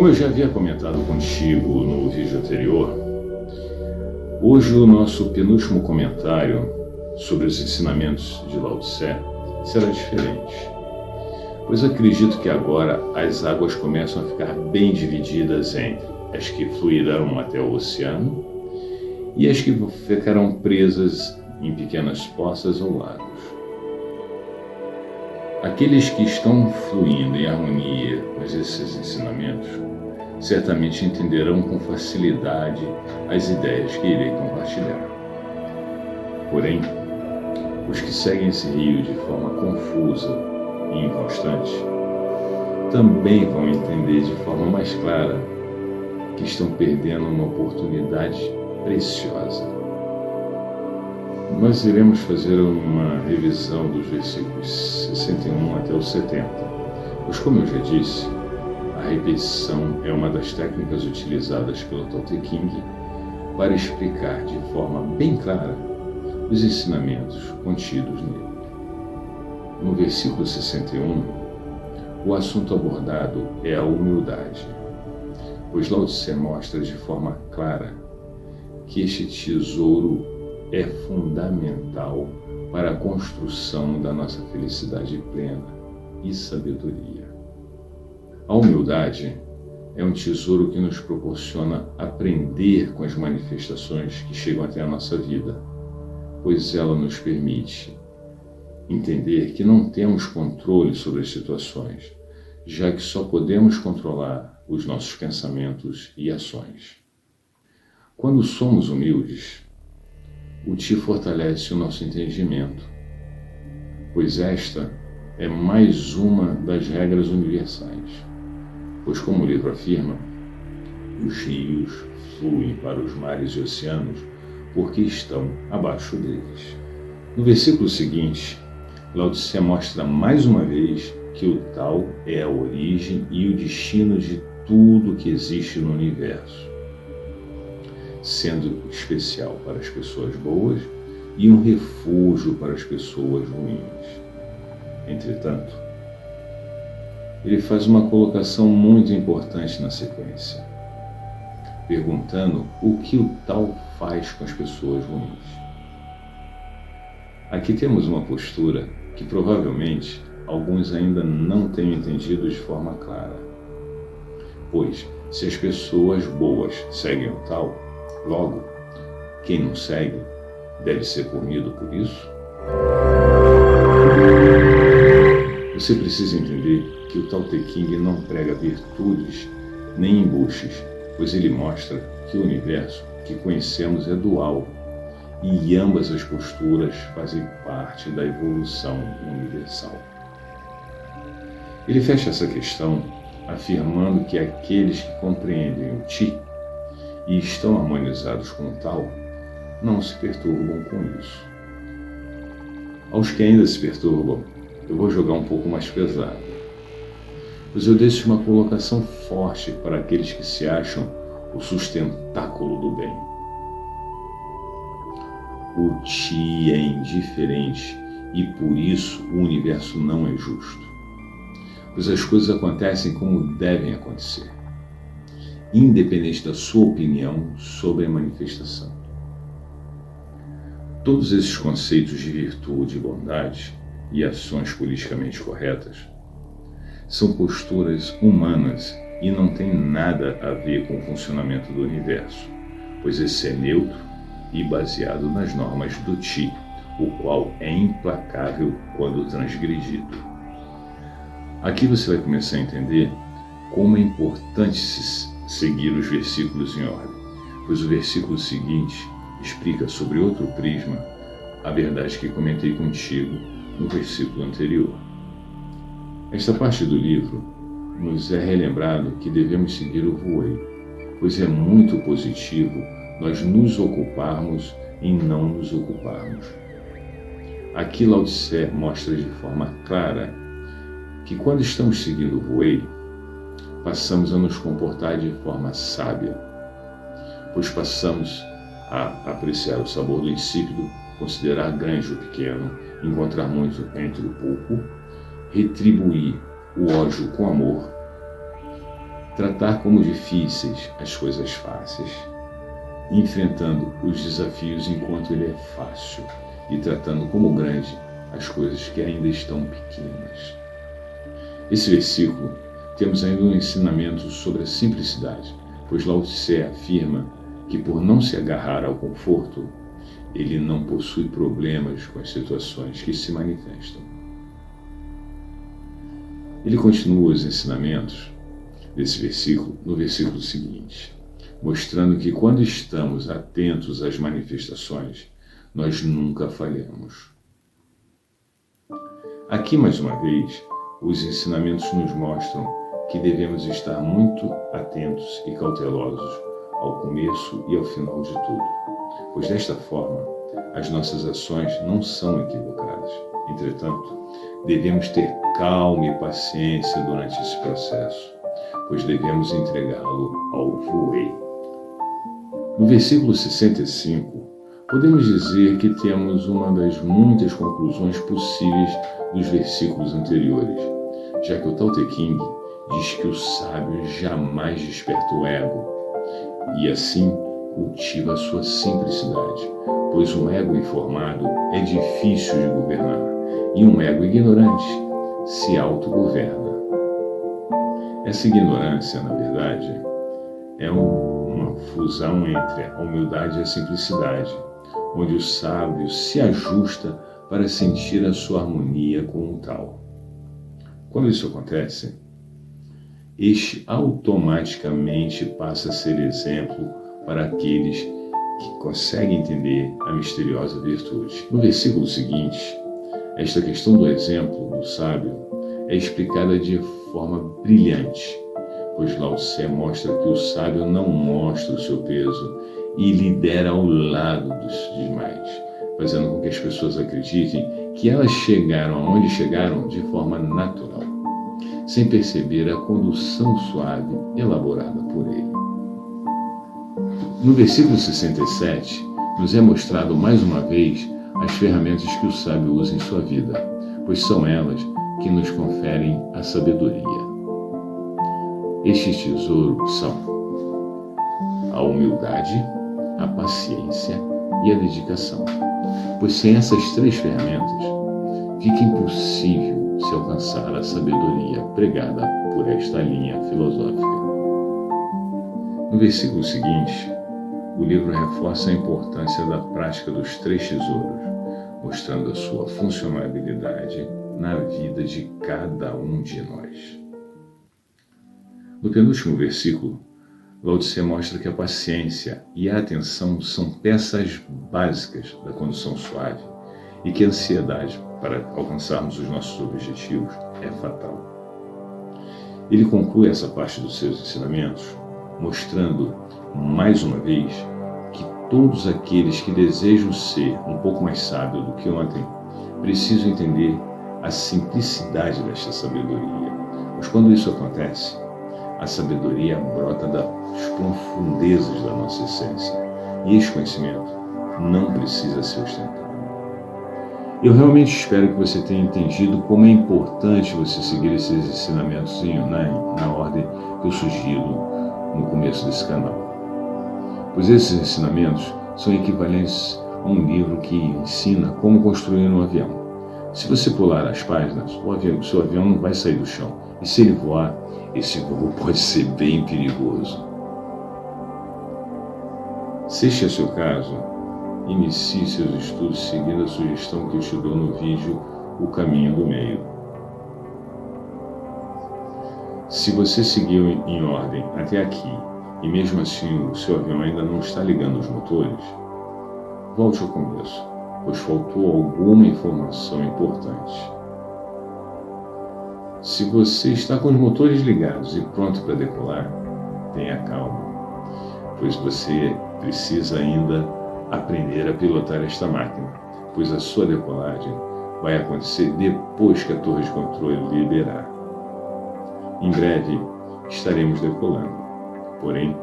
Como eu já havia comentado contigo no vídeo anterior, hoje o nosso penúltimo comentário sobre os ensinamentos de Lao Tse será diferente, pois acredito que agora as águas começam a ficar bem divididas entre as que fluirão até o oceano e as que ficarão presas em pequenas poças ou lagos. Aqueles que estão fluindo em harmonia com esses ensinamentos certamente entenderão com facilidade as ideias que irei compartilhar. Porém, os que seguem esse rio de forma confusa e inconstante também vão entender de forma mais clara que estão perdendo uma oportunidade preciosa. Nós iremos fazer uma revisão dos versículos 61 até os 70, pois, como eu já disse, a repetição é uma das técnicas utilizadas pelo Tao Te Ching para explicar de forma bem clara os ensinamentos contidos nele. No versículo 61, o assunto abordado é a humildade, pois Lao Tse mostra de forma clara que este tesouro é fundamental para a construção da nossa felicidade plena e sabedoria. A humildade é um tesouro que nos proporciona aprender com as manifestações que chegam até a nossa vida, pois ela nos permite entender que não temos controle sobre as situações, já que só podemos controlar os nossos pensamentos e ações. Quando somos humildes, o Ti fortalece o nosso entendimento, pois esta é mais uma das regras universais. Pois, como o livro afirma, os rios fluem para os mares e oceanos porque estão abaixo deles. No versículo seguinte, Lao Tse mostra mais uma vez que o Tao é a origem e o destino de tudo que existe no universo, sendo especial para as pessoas boas e um refúgio para as pessoas ruins. Entretanto, ele faz uma colocação muito importante na sequência, perguntando o que o Tao faz com as pessoas ruins. Aqui temos uma postura que provavelmente alguns ainda não tenham entendido de forma clara, pois se as pessoas boas seguem o Tao, logo, quem não segue deve ser punido por isso? Você precisa entender que o Tao Te Ching não prega virtudes nem embuches, pois ele mostra que o universo que conhecemos é dual e ambas as posturas fazem parte da evolução universal. Ele fecha essa questão afirmando que aqueles que compreendem o Ti e estão harmonizados com o Tao não se perturbam com isso. Aos que ainda se perturbam, eu vou jogar um pouco mais pesado, pois eu deixo uma colocação forte para aqueles que se acham o sustentáculo do bem. O Ti é indiferente e por isso o universo não é justo, pois as coisas acontecem como devem acontecer, independente da sua opinião sobre a manifestação. Todos esses conceitos de virtude e bondade e ações politicamente corretas são posturas humanas e não têm nada a ver com o funcionamento do universo, pois esse é neutro e baseado nas normas do Ti, o qual é implacável quando transgredido. Aqui você vai começar a entender como é importante seguir os versículos em ordem, pois o versículo seguinte explica sobre outro prisma a verdade que comentei contigo no versículo anterior. Esta parte do livro nos é relembrado que devemos seguir o Wu-Wei, pois é muito positivo nós nos ocuparmos em não nos ocuparmos. Aqui Lao Tse mostra de forma clara que quando estamos seguindo o Wu-Wei, passamos a nos comportar de forma sábia, pois passamos a apreciar o sabor do insípido, considerar grande o pequeno, encontrar muito entre o pouco, retribuir o ódio com amor, tratar como difíceis as coisas fáceis, enfrentando os desafios enquanto ele é fácil e tratando como grande as coisas que ainda estão pequenas. Esse versículo temos ainda um ensinamento sobre a simplicidade, pois Lao Tse afirma que por não se agarrar ao conforto, ele não possui problemas com as situações que se manifestam. Ele continua os ensinamentos desse versículo no versículo seguinte, mostrando que quando estamos atentos às manifestações, nós nunca falhamos. Aqui, mais uma vez, os ensinamentos nos mostram que devemos estar muito atentos e cautelosos ao começo e ao final de tudo, pois desta forma as nossas ações não são equivocadas. Entretanto, devemos ter calma e paciência durante esse processo, pois devemos entregá-lo ao Wu-Wei. No versículo 65, podemos dizer que temos uma das muitas conclusões possíveis dos versículos anteriores, já que o Tao Te Ching diz que o sábio jamais desperta o ego e assim cultiva a sua simplicidade, pois um ego informado é difícil de governar e um ego ignorante se autogoverna. Essa ignorância, na verdade, é uma fusão entre a humildade e a simplicidade, onde o sábio se ajusta para sentir a sua harmonia com o tal. Quando isso acontece, este automaticamente passa a ser exemplo para aqueles que conseguem entender a misteriosa virtude. No versículo seguinte, esta questão do exemplo do sábio é explicada de forma brilhante, pois Lao Tse mostra que o sábio não mostra o seu peso e lidera ao lado dos demais, fazendo com que as pessoas acreditem que elas chegaram aonde chegaram de forma natural, sem perceber a condução suave elaborada por ele. No versículo 67, nos é mostrado mais uma vez as ferramentas que o sábio usa em sua vida, pois são elas que nos conferem a sabedoria. Estes tesouros são a humildade, a paciência e a dedicação, pois sem essas três ferramentas, fica impossível se alcançar a sabedoria pregada por esta linha filosófica. No versículo seguinte, o livro reforça a importância da prática dos três tesouros, mostrando a sua funcionalidade na vida de cada um de nós. No penúltimo versículo, Lao Tse mostra que a paciência e a atenção são peças básicas da condução suave e que a ansiedade para alcançarmos os nossos objetivos é fatal. Ele conclui essa parte dos seus ensinamentos mostrando, mais uma vez, que todos aqueles que desejam ser um pouco mais sábios do que ontem precisam entender a simplicidade desta sabedoria, pois quando isso acontece, a sabedoria brota das profundezas da nossa essência e este conhecimento não precisa ser ostentado. Eu realmente espero que você tenha entendido como é importante você seguir esses ensinamentos em Yunnan na ordem que eu sugiro no começo desse canal, pois esses ensinamentos são equivalentes a um livro que ensina como construir um avião. Se você pular as páginas, o seu avião não vai sair do chão, e se ele voar, esse voo pode ser bem perigoso. Se este é seu caso, inicie seus estudos seguindo a sugestão que eu te dou no vídeo O Caminho do Meio. Se você seguiu em ordem até aqui e mesmo assim o seu avião ainda não está ligando os motores, volte ao começo, pois faltou alguma informação importante. Se você está com os motores ligados e pronto para decolar, tenha calma, pois você precisa ainda aprender a pilotar esta máquina, pois a sua decolagem vai acontecer depois que a torre de controle liberar. Em breve estaremos decolando, porém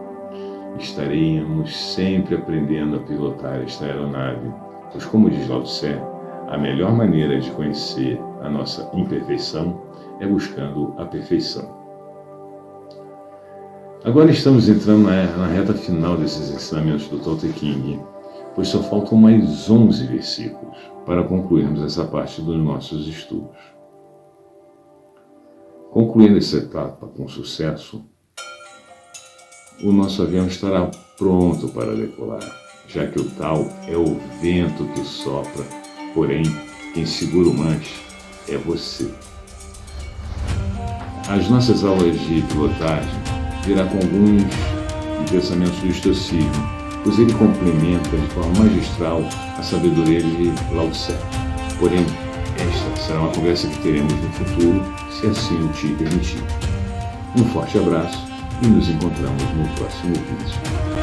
estaremos sempre aprendendo a pilotar esta aeronave, pois, como diz Lao Tse, a melhor maneira de conhecer a nossa imperfeição é buscando a perfeição. Agora estamos entrando na reta final desses ensinamentos do Tao Te Ching, pois só faltam mais 11 versículos para concluirmos essa parte dos nossos estudos. Concluindo essa etapa com sucesso, o nosso avião estará pronto para decolar, já que o Tao é o vento que sopra, porém, quem segura o manche é você. As nossas aulas de pilotagem virá com alguns pensamentos do estoicismo, pois ele complementa de forma magistral a sabedoria de Lao Tse. Porém, esta será uma conversa que teremos no futuro, se assim o te permitir. Um forte abraço e nos encontramos no próximo vídeo.